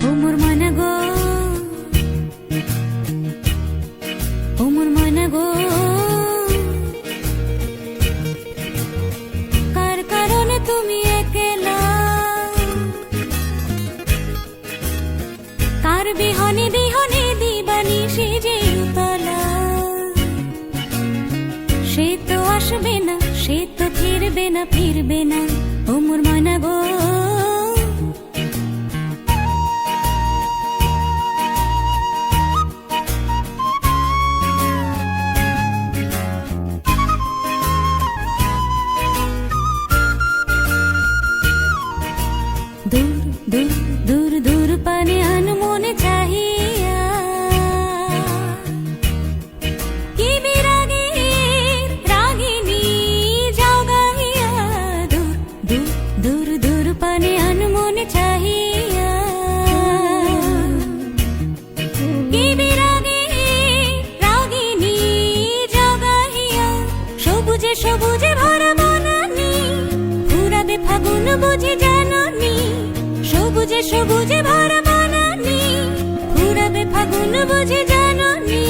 ও মোর মনা গো, ও মোর মনা গো, কার কারণে তুমি একলা, কার বিহনে বিহনে দিবানিশি যে উতলা। সে তো আসবে না, সে তো ফিরবে না, ফিরবে না, ও মোর মনা গো। দূর দূর দূর দূর পানে আনমনে চাহিয়া, কি বিরাগের রাগিনী যাও গাহিয়া। দূর দূর দূর দূর পানে আনমনে চাহিয়া, কি বিরাগের রাগিনী যাও গাহিয়া। সবুজে সবুজে ভরা বনানী, ফুরাবে ফাগুন বুঝি জাননি। সবুজে সবুজে ভরা বনানী, ফুরাবে ফাগুন বুঝি জাননি।